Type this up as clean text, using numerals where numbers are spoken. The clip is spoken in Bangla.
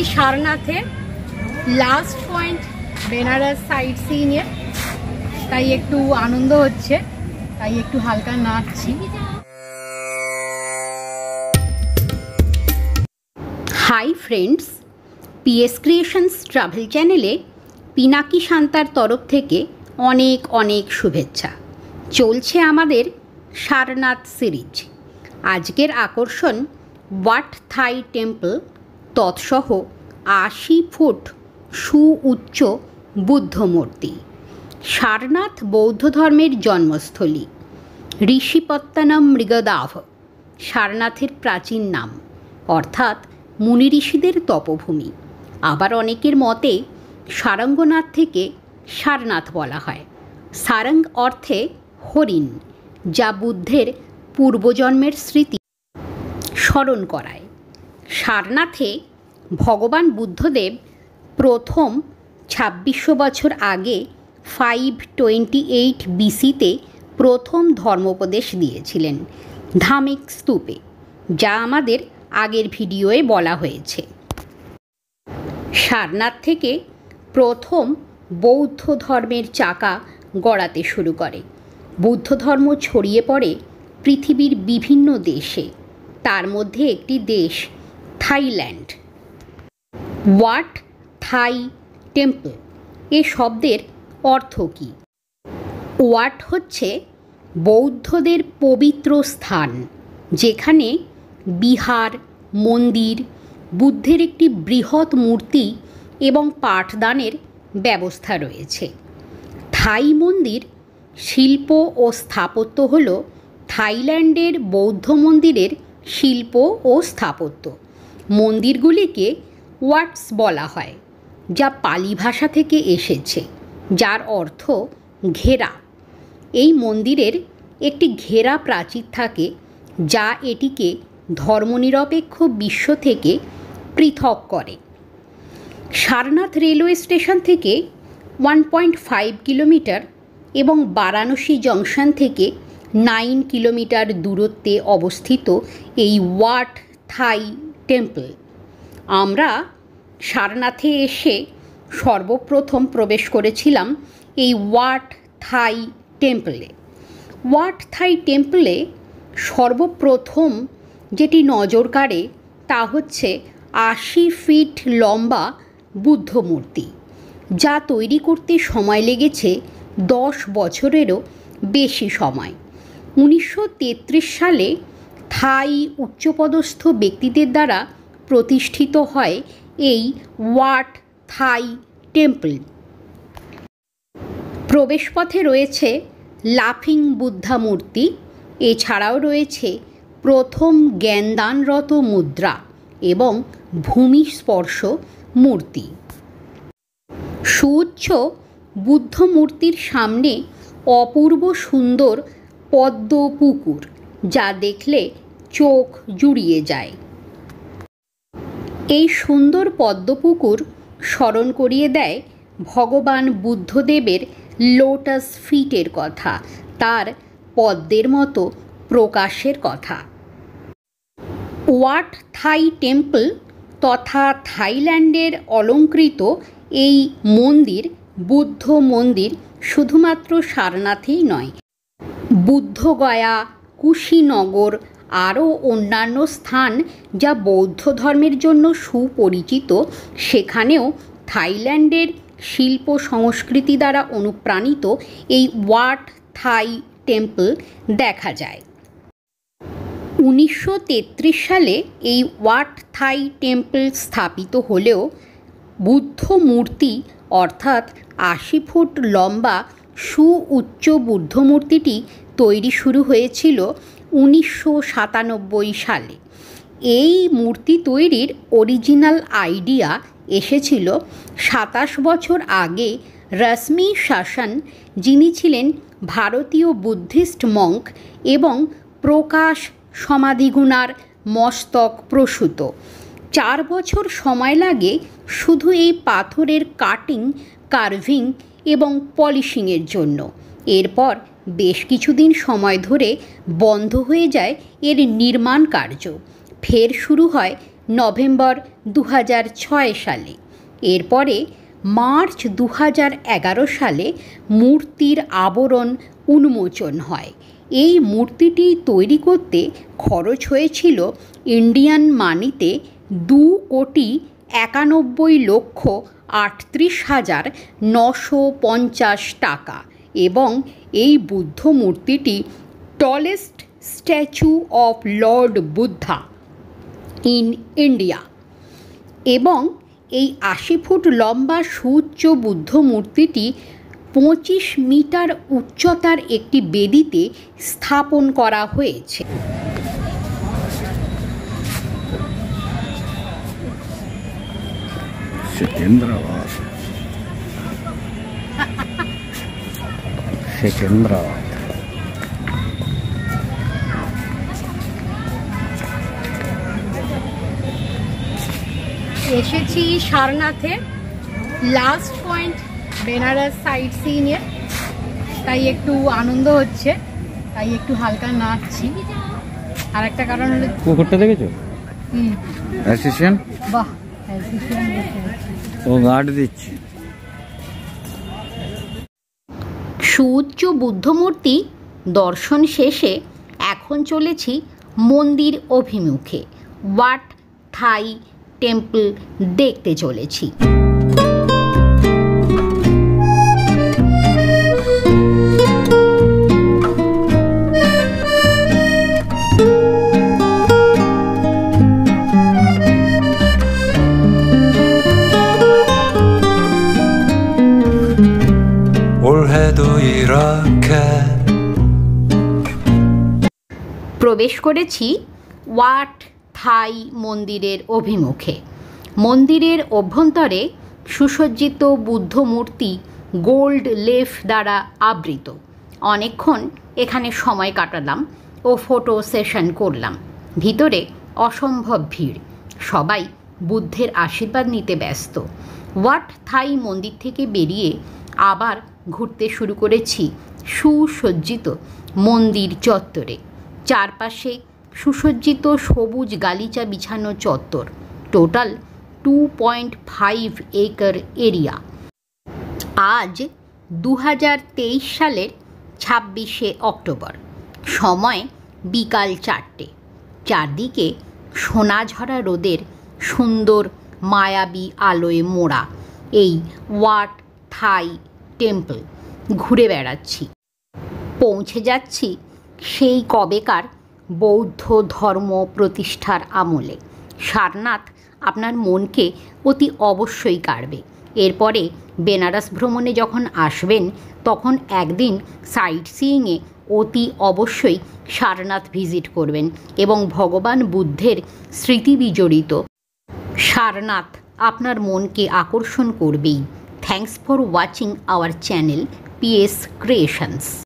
সারনাথে লাস্ট পয়েন্ট বেনারস সাইট সিইংয়ের, তাই একটু আনন্দ হচ্ছে, তাই একটু হালকা নাচছি। Hi friends, PS creations travel চ্যানেলে পিনাকি শান্তার তরফ থেকে অনেক অনেক শুভেচ্ছা। চলছে আমাদের সারনাথ সিরিজ। আজকের আকর্ষণ ওয়াট থাই টেম্পল, তৎসহ ৮০ ফুট সুউচ্চ বুদ্ধ মূর্তি। সারনাথ বৌদ্ধ ধর্মের জন্মস্থলী। ঋষিপত্তনম মৃগদাভ সারনাথের প্রাচীন নাম, অর্থাৎ মুনি ঋষিদের তপভূমি। আবার অনেকের মতে সারঙ্গনাথ থেকে সারনাথ বলা হয়। সারঙ্গ অর্থে হরিণ, যা বুদ্ধের পূর্বজন্মের স্মৃতি স্মরণ করায়। সারনাথে ভগবান বুদ্ধদেব প্রথম ২৬০০ বছর আগে 528 বিসিতে প্রথম ধর্মোপদেশ দিয়েছিলেন ধামিক স্তূপে, যা আমাদের আগের ভিডিওয়ে বলা হয়েছে। সারনাথ থেকে প্রথম বৌদ্ধ ধর্মের চাকা গড়াতে শুরু করে। বৌদ্ধ ধর্ম ছড়িয়ে পড়ে পৃথিবীর বিভিন্ন দেশে, তার মধ্যে একটি দেশ থাইল্যান্ড। ওয়াট থাই টেম্পল এ শব্দের অর্থ কী? ওয়াট হচ্ছে বৌদ্ধদের পবিত্র স্থান, যেখানে বিহার, মন্দির, বুদ্ধের একটি বৃহৎ মূর্তি এবং পাঠদানের ব্যবস্থা রয়েছে। থাই মন্দির শিল্প ও স্থাপত্য হল থাইল্যান্ডের বৌদ্ধ মন্দিরের শিল্প ও স্থাপত্য। মন্দিরগুলিকে ওয়াটস বলা হয়, যা পালি ভাষা থেকে এসেছে, যার অর্থ ঘেরা। এই মন্দিরের একটি ঘেরা প্রাচীর থাকে, যা এটিকে ধর্মনিরপেক্ষ বিশ্ব থেকে পৃথক করে। সারনাথ রেলওয়ে স্টেশন থেকে 1.5 কিলোমিটার এবং বারাণসী জংশন থেকে 9 কিলোমিটার দূরত্বে অবস্থিত এই ওয়াট থাই টেম্পল। আমরা সারনাথে এসে সর্বপ্রথম প্রবেশ করেছিলাম এই ওয়াট থাই টেম্পলে। ওয়াট থাই টেম্পলে সর্বপ্রথম যেটি নজর কাড়ে তা হচ্ছে ৮০ ফিট লম্বা বুদ্ধ মূর্তি, যা তৈরি করতে সময় লেগেছে 10 বছরেরও বেশি সময়। 1933 সালে থাই উচ্চপদস্থ ব্যক্তিদের দ্বারা প্রতিষ্ঠিত হয় এই ওয়াট থাই টেম্পল। প্রবেশপথে রয়েছে লাফিং বুদ্ধা মূর্তি, এছাড়াও রয়েছে প্রথম জ্ঞানদানরত মুদ্রা এবং ভূমি স্পর্শ মূর্তি। সুউচ্চ বুদ্ধ মূর্তির সামনে অপূর্ব সুন্দর পদ্ম পুকুর, যা দেখলে চোখ জুড়িয়ে যায়। এই সুন্দর পদ্ম পুকুর স্মরণ করিয়ে দেয় ভগবান বুদ্ধদেবের লোটাস ফিটের কথা, তার পদ্মের মতো প্রকাশের কথা। ওয়াট থাই টেম্পল তথা থাইল্যান্ডের অলঙ্কৃত এই মন্দির, বুদ্ধ মন্দির, শুধুমাত্র সারনাথেই নয়, বুদ্ধগয়া, কুশীনগর, আরও অন্যান্য স্থান যা বৌদ্ধ ধর্মের জন্য সুপরিচিত, সেখানেও থাইল্যান্ডের শিল্প সংস্কৃতি দ্বারা অনুপ্রাণিত এই ওয়াট থাই টেম্পল দেখা যায়। 1933 সালে এই ওয়াট থাই টেম্পল স্থাপিত হলেও বুদ্ধ মূর্তি অর্থাৎ ৮০ ফুট লম্বা সুউচ্চ বুদ্ধ মূর্তিটি তৈরি শুরু হয়েছিল 1997 সালে। এই মূর্তি তৈরির অরিজিনাল আইডিয়া এসেছিল 27 বছর আগে রশ্মি শাসন, যিনি ছিলেন ভারতীয় বুদ্ধিস্ট মঙ্ক এবং প্রকাশ সমাধিগুণার মস্তক প্রসূত। 4 বছর সময় লাগে শুধু এই পাথরের কাটিং, কার্ভিং এবং পলিশিংয়ের জন্য। এরপর বেশ কিছুদিন সময় ধরে বন্ধ হয়ে যায় এর নির্মাণ কার্য। ফের শুরু হয় নভেম্বর 2006 সালে। এরপরে মার্চ 2011 সালে মূর্তির আবরণ উন্মোচন হয়। এই মূর্তিটি তৈরি করতে খরচ হয়েছিল ইন্ডিয়ান মানিতে 2,38,950 টাকা এবং এই বুদ্ধ মূর্তিটি tallest statue of Lord Buddha in India এবং এই 80 ফুট লম্বা সুউচ্চ বুদ্ধ মূর্তিটি 25 মিটার উচ্চতার একটি বেদিতে স্থাপন করা হয়েছে। সেকেন্দ্রাবাদ এসেছি সারনাথে, লাস্ট পয়েন্ট বেনারস সাইট সিইংয়ে, তাই একটু আনন্দ হচ্ছে, তাই একটু হালকা নাচছি। আর একটা কারণ হলো পুকুরটা দেখেছো? অ্যাসিস্ট্যান্ট বাহ, ও গার্ড দিচ্ছে। সুউচ্চ বুদ্ধমূর্তি দর্শন শেষে এখন চলেছি মন্দির অভিমুখে। ওয়াট থাই টেম্পল দেখতে চলেছি। প্রবেশ করেছি ওয়াট থাই মন্দিরের অভিমুখে। মন্দিরের অভ্যন্তরে সুসজ্জিত বুদ্ধ মূর্তি গোল্ড লেফ দ্বারা আবৃত। অনেকক্ষণ এখানে সময় কাটালাম ও ফটো সেশন করলাম। ভিতরে অসম্ভব ভিড়, সবাই বুদ্ধের আশীর্বাদ নিতে ব্যস্ত। ওয়াট থাই মন্দির থেকে বেরিয়ে আবার ঘুরতে শুরু করেছি সুসজ্জিত মন্দির চত্বরে। চারপাশে সুসজ্জিত সবুজ গালিচা বিছানো চত্বর। Total 2.5 acre area. আজ 2023 সালের 26শে অক্টোবর। সময় বিকাল 4টে। চারদিকে সোনাঝরা রোদের সুন্দর মায়াবী আলোয় মোড়া এই ওয়াট থাই টেম্পল ঘুরে বেড়াচ্ছি। পৌঁছে যাচ্ছি সেই কবেকার বৌদ্ধ ধর্ম প্রতিষ্ঠার আমলে। সারনাথ আপনার মনকে অতি অবশ্যই কাড়বে। এরপরে বেনারস ভ্রমণে যখন আসবেন তখন একদিন সাইট সিইংয়ে অতি অবশ্যই সারনাথ ভিজিট করবেন এবং ভগবান বুদ্ধের স্মৃতি বিজড়িত সারনাথ আপনার মনকে আকর্ষণ করবেই। Thanks for watching our channel PS Creations।